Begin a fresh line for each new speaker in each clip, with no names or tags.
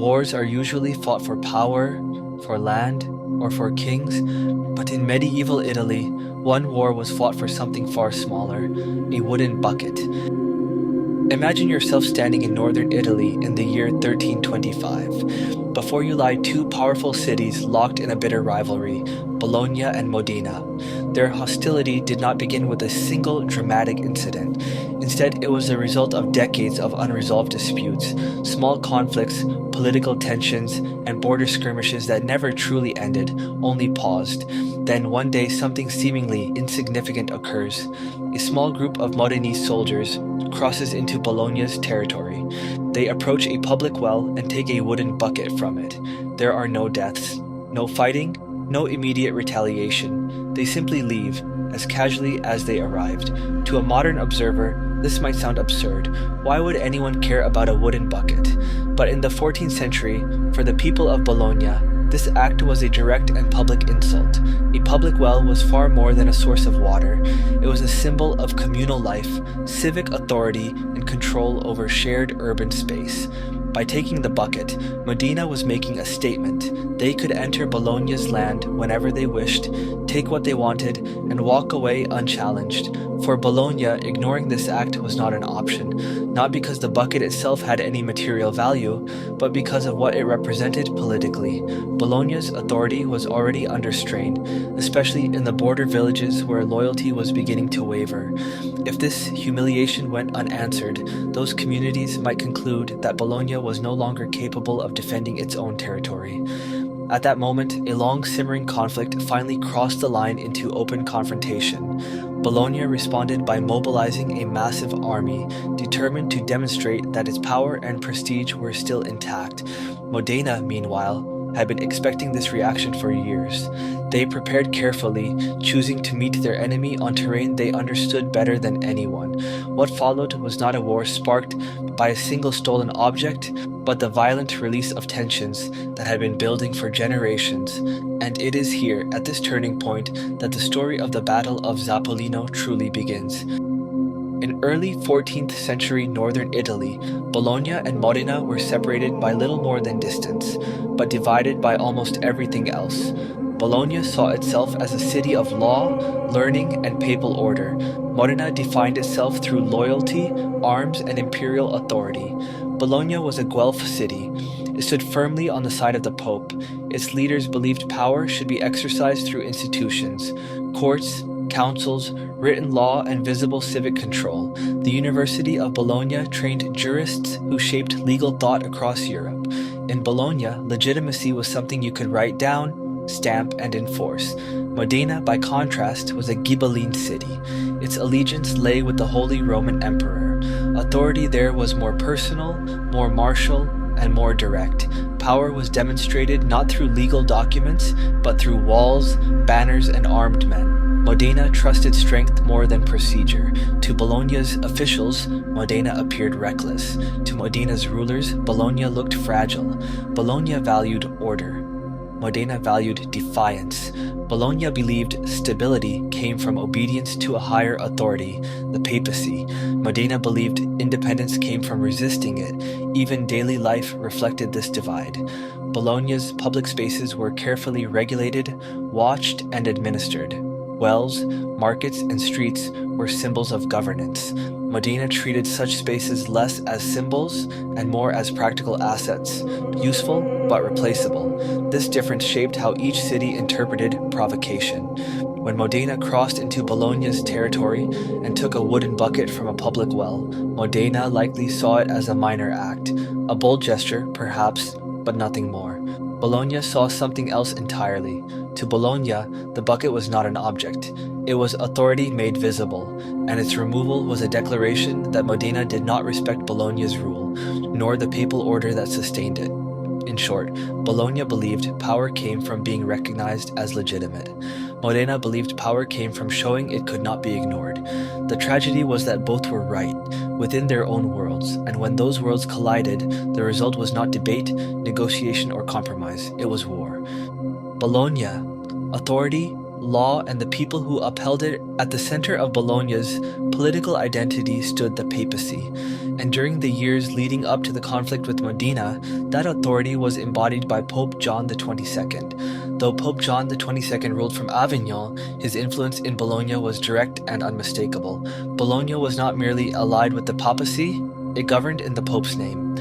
Wars are usually fought for power, for land, or for kings, but in medieval Italy, one war was fought for something far smaller, a wooden bucket. Imagine yourself standing in northern Italy in the year 1325. Before you lie two powerful cities locked in a bitter rivalry, Bologna and Modena. Their hostility did not begin with a single dramatic incident. Instead, it was the result of decades of unresolved disputes, small conflicts, political tensions, and border skirmishes that never truly ended, only paused. Then one day something seemingly insignificant occurs. A small group of Modenese soldiers crosses into Bologna's territory. They approach a public well and take a wooden bucket from it. There are no deaths, no fighting, no immediate retaliation. They simply leave, as casually as they arrived. To a modern observer, this might sound absurd. Why would anyone care about a wooden bucket? But in the 14th century, for the people of Bologna, this act was a direct and public insult. A public well was far more than a source of water. It was a symbol of communal life, civic authority, and control over shared urban space. By taking the bucket, Modena was making a statement. They could enter Bologna's land whenever they wished, take what they wanted, and walk away unchallenged. For Bologna, ignoring this act was not an option, not because the bucket itself had any material value, but because of what it represented politically. Bologna's authority was already under strain, especially in the border villages where loyalty was beginning to waver. If this humiliation went unanswered, those communities might conclude that Bologna was no longer capable of defending its own territory. At that moment, a long simmering conflict finally crossed the line into open confrontation. Bologna responded by mobilizing a massive army, determined to demonstrate that its power and prestige were still intact. Modena, meanwhile, had been expecting this reaction for years. They prepared carefully, choosing to meet their enemy on terrain they understood better than anyone. What followed was not a war sparked by a single stolen object, but the violent release of tensions that had been building for generations. And it is here, at this turning point, that the story of the Battle of Zappolino truly begins. In early 14th century northern Italy, Bologna and Modena were separated by little more than distance, but divided by almost everything else. Bologna saw itself as a city of law, learning, and papal order. Modena defined itself through loyalty, arms, and imperial authority. Bologna was a Guelph city. It stood firmly on the side of the Pope. Its leaders believed power should be exercised through institutions, courts, councils, written law, and visible civic control. The University of Bologna trained jurists who shaped legal thought across Europe. In Bologna, legitimacy was something you could write down, stamp, and enforce. Modena, by contrast, was a Ghibelline city. Its allegiance lay with the Holy Roman Emperor. Authority there was more personal, more martial, and more direct. Power was demonstrated not through legal documents, but through walls, banners, and armed men. Modena trusted strength more than procedure. To Bologna's officials, Modena appeared reckless. To Modena's rulers, Bologna looked fragile. Bologna valued order. Modena valued defiance. Bologna believed stability came from obedience to a higher authority, the papacy. Modena believed independence came from resisting it. Even daily life reflected this divide. Bologna's public spaces were carefully regulated, watched, and administered. Wells, markets, and streets were symbols of governance. Modena treated such spaces less as symbols and more as practical assets, useful but replaceable. This difference shaped how each city interpreted provocation. When Modena crossed into Bologna's territory and took a wooden bucket from a public well, Modena likely saw it as a minor act, a bold gesture, perhaps, but nothing more. Bologna saw something else entirely. To Bologna, the bucket was not an object. It was authority made visible, and its removal was a declaration that Modena did not respect Bologna's rule, nor the papal order that sustained it. In short, Bologna believed power came from being recognized as legitimate. Modena believed power came from showing it could not be ignored. The tragedy was that both were right, within their own worlds, and when those worlds collided, the result was not debate, negotiation, or compromise. It was war. Bologna, authority, law, and the people who upheld it. At the center of Bologna's political identity stood the papacy, and during the years leading up to the conflict with Modena, that authority was embodied by Pope John XXII. Though Pope John XXII ruled from Avignon, his influence in Bologna was direct and unmistakable. Bologna was not merely allied with the papacy, it governed in the Pope's name.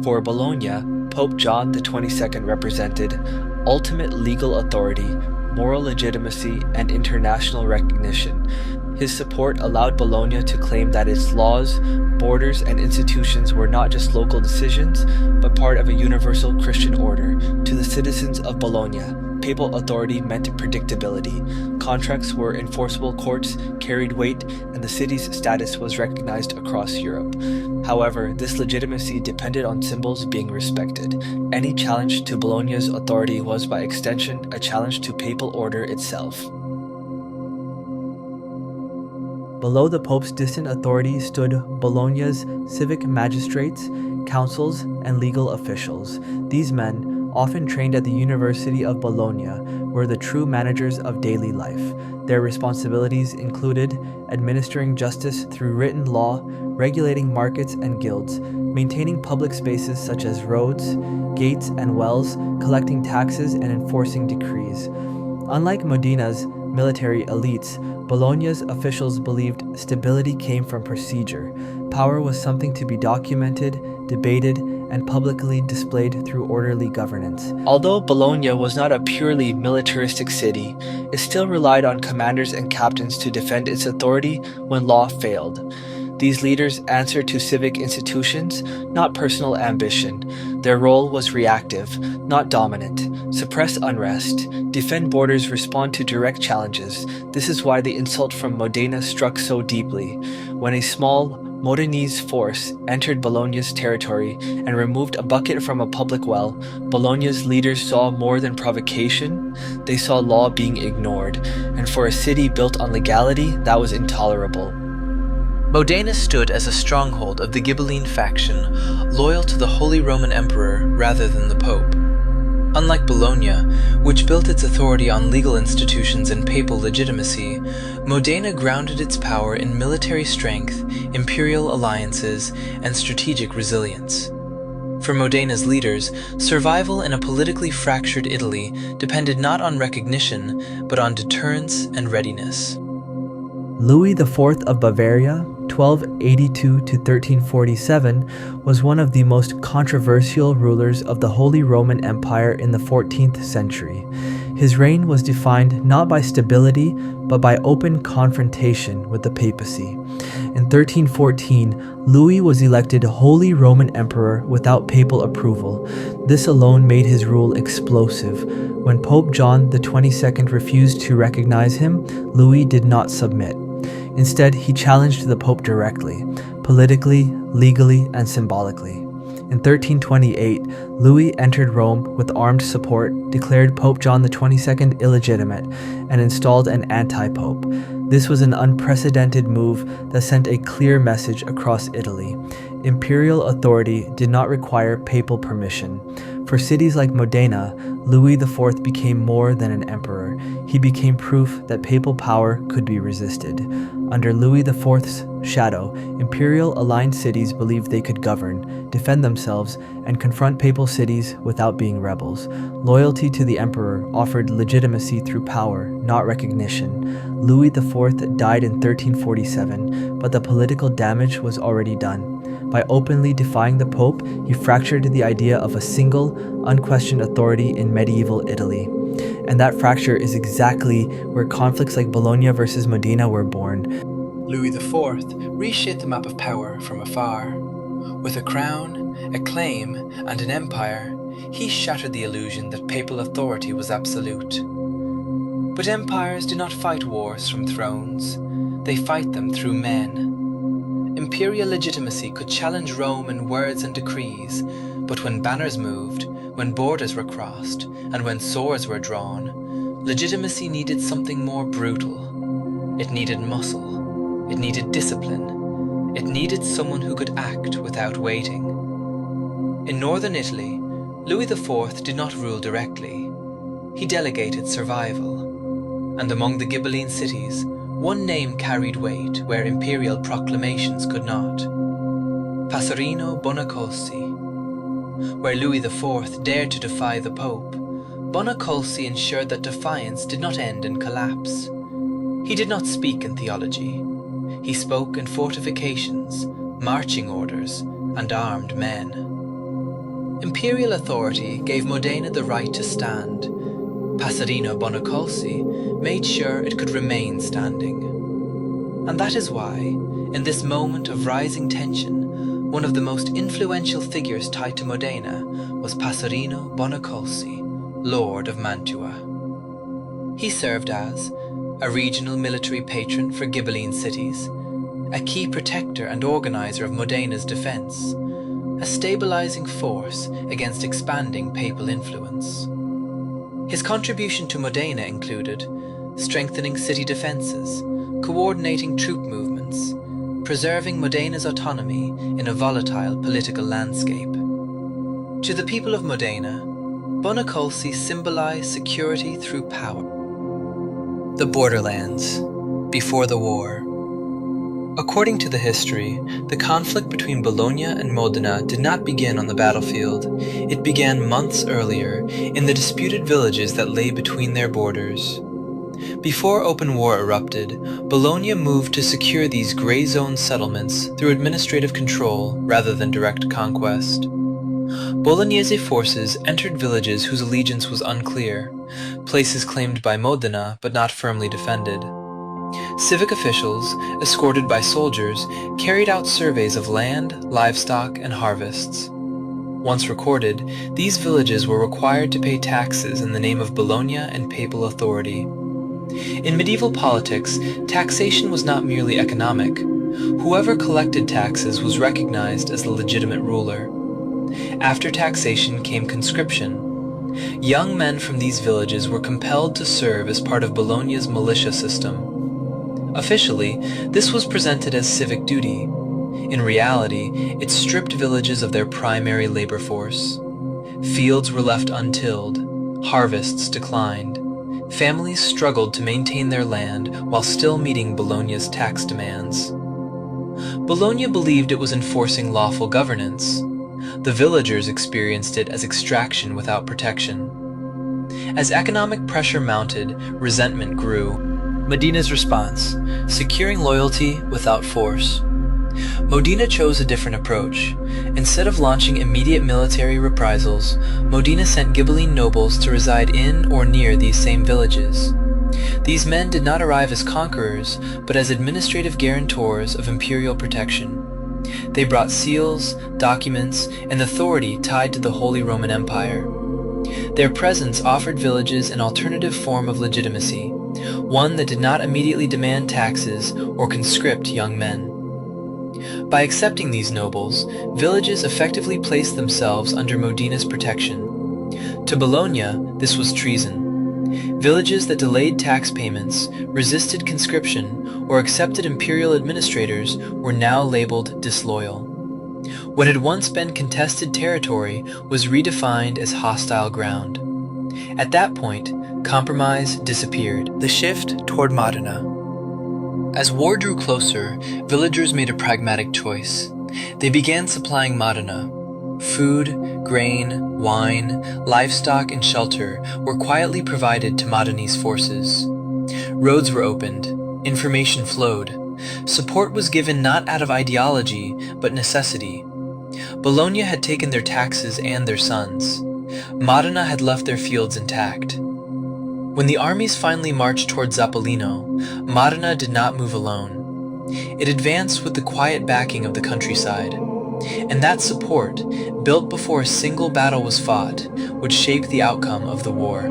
For Bologna, Pope John XXII represented ultimate legal authority, moral legitimacy, and international recognition. His support allowed Bologna to claim that its laws, borders, and institutions were not just local decisions, but part of a universal Christian order. To the citizens of Bologna, papal authority meant predictability. Contracts were enforceable, courts carried weight, and the city's status was recognized across Europe. However, this legitimacy depended on symbols being respected. Any challenge to Bologna's authority was, by extension, a challenge to papal order itself. Below the Pope's distant authority stood Bologna's civic magistrates, councils, and legal officials. These men, often trained at the University of Bologna, were the true managers of daily life. Their responsibilities included administering justice through written law, regulating markets and guilds, maintaining public spaces such as roads, gates, and wells, collecting taxes, and enforcing decrees. Unlike Modena's military elites, Bologna's officials believed stability came from procedure. Power was something to be documented, debated, and publicly displayed through orderly governance. Although Bologna was not a purely militaristic city, it still relied on commanders and captains to defend its authority when law failed. These leaders answered to civic institutions, not personal ambition. Their role was reactive, not dominant. Suppress unrest, defend borders, respond to direct challenges. This is why the insult from Modena struck so deeply. When a small Modenese force entered Bologna's territory and removed a bucket from a public well, Bologna's leaders saw more than provocation. They saw law being ignored, and for a city built on legality, that was intolerable.
Modena stood as a stronghold of the Ghibelline faction, loyal to the Holy Roman Emperor rather than the Pope. Unlike Bologna, which built its authority on legal institutions and papal legitimacy, Modena grounded its power in military strength, imperial alliances, and strategic resilience. For Modena's leaders, survival in a politically fractured Italy depended not on recognition, but on deterrence and readiness.
Louis IV of Bavaria, 1282 to 1347, was one of the most controversial rulers of the Holy Roman Empire in the 14th century. His reign was defined not by stability, but by open confrontation with the papacy. In 1314, Louis was elected Holy Roman Emperor without papal approval. This alone made his rule explosive. When Pope John XXII refused to recognize him, Louis did not submit. Instead, he challenged the Pope directly, politically, legally, and symbolically. In 1328, Louis entered Rome with armed support, declared Pope John XXII illegitimate, and installed an anti-pope. This was an unprecedented move that sent a clear message across Italy. Imperial authority did not require papal permission. For cities like Modena, Louis IV became more than an emperor. He became proof that papal power could be resisted. Under Louis IV's shadow, imperial-aligned cities believed they could govern, defend themselves, and confront papal cities without being rebels. Loyalty to the emperor offered legitimacy through power, not recognition. Louis IV died in 1347, but the political damage was already done. By openly defying the Pope, he fractured the idea of a single, unquestioned authority in medieval Italy. And that fracture is exactly where conflicts like Bologna versus Modena were born.
Louis IV reshaped the map of power from afar. With a crown, a claim, and an empire, he shattered the illusion that papal authority was absolute. But empires do not fight wars from thrones. They fight them through men. Imperial legitimacy could challenge Rome in words and decrees, but when banners moved, when borders were crossed, and when swords were drawn, legitimacy needed something more brutal. It needed muscle. It needed discipline. It needed someone who could act without waiting. In northern Italy, Louis IV did not rule directly. He delegated survival. and among the Ghibelline cities, one name carried weight where imperial proclamations could not. Passerino Bonacolsi. Where Louis IV dared to defy the Pope, Bonacolsi ensured that defiance did not end in collapse. He did not speak in theology. He spoke in fortifications, marching orders, and armed men. Imperial authority gave Modena the right to stand. Passerino Bonacolsi made sure it could remain standing. And that is why, in this moment of rising tension, one of the most influential figures tied to Modena was Passerino Bonacolsi, Lord of Mantua. He served as a regional military patron for Ghibelline cities, a key protector and organizer of Modena's defense, a stabilizing force against expanding papal influence. His contribution to Modena included strengthening city defenses, coordinating troop movements, preserving Modena's autonomy in a volatile political landscape. To the people of Modena, Bonacolsi symbolized security through power. The borderlands, before the war. According to the history, the conflict between Bologna and Modena did not begin on the battlefield. It began months earlier, in the disputed villages that lay between their borders. Before open war erupted, Bologna moved to secure these gray zone settlements through administrative control rather than direct conquest. Bolognese forces entered villages whose allegiance was unclear, places claimed by Modena but not firmly defended. Civic officials, escorted by soldiers, carried out surveys of land, livestock, and harvests. Once recorded, these villages were required to pay taxes in the name of Bologna and papal authority. In medieval politics, taxation was not merely economic. Whoever collected taxes was recognized as the legitimate ruler. After taxation came conscription. Young men from these villages were compelled to serve as part of Bologna's militia system. Officially, this was presented as civic duty. In reality, it stripped villages of their primary labor force. Fields were left untilled, harvests declined. Families struggled to maintain their land while still meeting Bologna's tax demands. Bologna believed it was enforcing lawful governance. The villagers experienced it as extraction without protection. As economic pressure mounted, resentment grew. Modena's response: securing loyalty without force. Modena chose a different approach. Instead of launching immediate military reprisals, Modena sent Ghibelline nobles to reside in or near these same villages. These men did not arrive as conquerors, but as administrative guarantors of imperial protection. They brought seals, documents, and authority tied to the Holy Roman Empire. Their presence offered villages an alternative form of legitimacy, one that did not immediately demand taxes or conscript young men. By accepting these nobles, villages effectively placed themselves under Modena's protection. To Bologna, this was treason. Villages that delayed tax payments, resisted conscription, or accepted imperial administrators were now labeled disloyal. What had once been contested territory was redefined as hostile ground. At that point, compromise disappeared. The shift toward Modena. As war drew closer, villagers made a pragmatic choice. They began supplying Modena. Food, grain, wine, livestock, and shelter were quietly provided to Modenese forces. Roads were opened. Information flowed. Support was given not out of ideology, but necessity. Bologna had taken their taxes and their sons. Modena had left their fields intact. When the armies finally marched toward Zappolino, Modena did not move alone. It advanced with the quiet backing of the countryside. And that support, built before a single battle was fought, would shape the outcome of the war.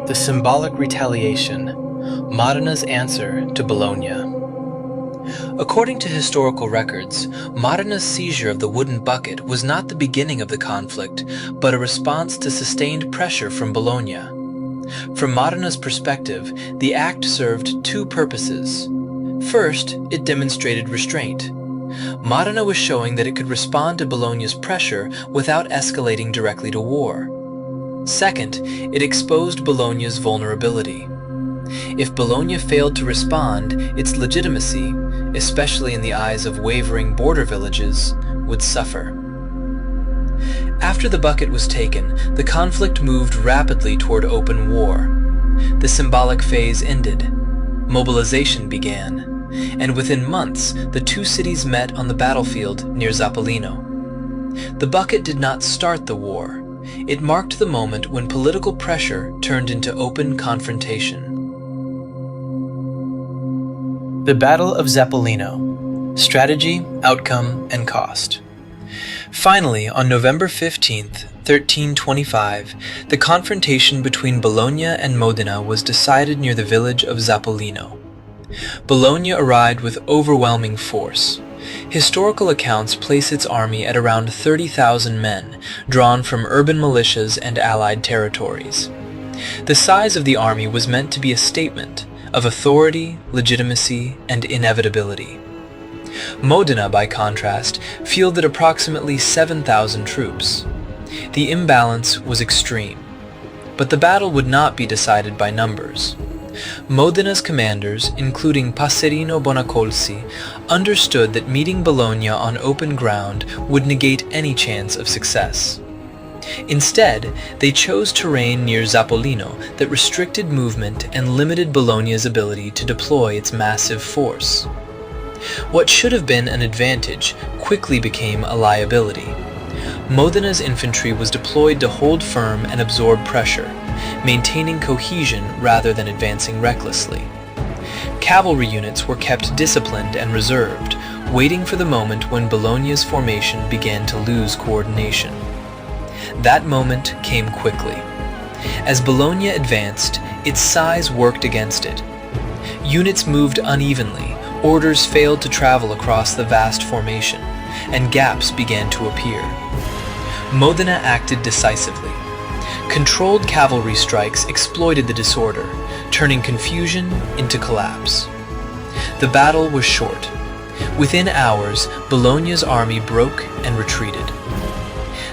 The symbolic retaliation, Modena's answer to Bologna. According to historical records, Modena's seizure of the wooden bucket was not the beginning of the conflict, but a response to sustained pressure from Bologna. From Modena's perspective, the act served two purposes. First, it demonstrated restraint. Modena was showing that it could respond to Bologna's pressure without escalating directly to war. Second, it exposed Bologna's vulnerability. If Bologna failed to respond, its legitimacy, especially in the eyes of wavering border villages, would suffer. After the bucket was taken, the conflict moved rapidly toward open war. The symbolic phase ended. Mobilization began, and within months, the two cities met on the battlefield near Zappolino. The bucket did not start the war. It marked the moment when political pressure turned into open confrontation. The Battle of Zappolino: Strategy, Outcome, and Cost. Finally, on November 15th, 1325, the confrontation between Bologna and Modena was decided near the village of Zappolino. Bologna arrived with overwhelming force. Historical accounts place its army at around 30,000 men, drawn from urban militias and allied territories. The size of the army was meant to be a statement of authority, legitimacy, and inevitability. Modena, by contrast, fielded approximately 7,000 troops. The imbalance was extreme, but the battle would not be decided by numbers. Modena's commanders, including Passerino Bonacolsi, understood that meeting Bologna on open ground would negate any chance of success. Instead, they chose terrain near Zappolino that restricted movement and limited Bologna's ability to deploy its massive force. What should have been an advantage quickly became a liability. Modena's infantry was deployed to hold firm and absorb pressure, maintaining cohesion rather than advancing recklessly. Cavalry units were kept disciplined and reserved, waiting for the moment when Bologna's formation began to lose coordination. That moment came quickly. As Bologna advanced, its size worked against it. Units moved unevenly, orders failed to travel across the vast formation, and gaps began to appear. Modena acted decisively. Controlled cavalry strikes exploited the disorder, turning confusion into collapse. The battle was short. Within hours, Bologna's army broke and retreated.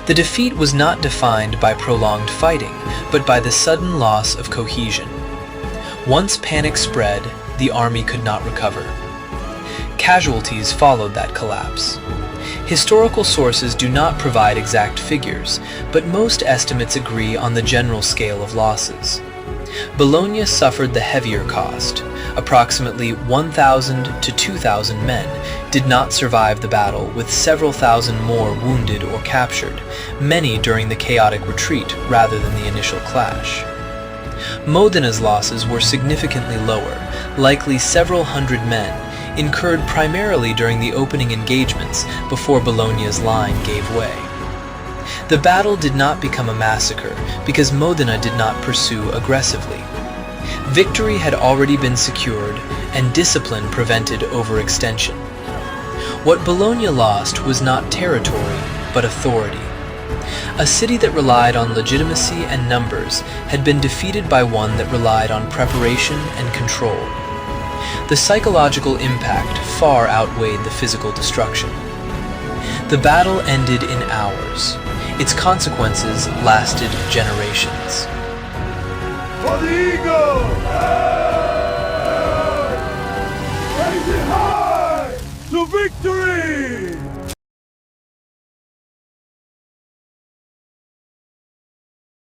The defeat was not defined by prolonged fighting, but by the sudden loss of cohesion. Once panic spread, the army could not recover. Casualties followed that collapse. Historical sources do not provide exact figures, but most estimates agree on the general scale of losses. Bologna suffered the heavier cost. Approximately 1,000 to 2,000 men did not survive the battle, with several thousand more wounded or captured, many during the chaotic retreat rather than the initial clash. Modena's losses were significantly lower, likely several hundred men, incurred primarily during the opening engagements before Bologna's line gave way. The battle did not become a massacre because Modena did not pursue aggressively. Victory had already been secured, and discipline prevented overextension. What Bologna lost was not territory, but authority. A city that relied on legitimacy and numbers had been defeated by one that relied on preparation and control. The psychological impact far outweighed the physical destruction. The battle ended in hours. Its consequences lasted generations.
For the eagle! Raise it high to victory!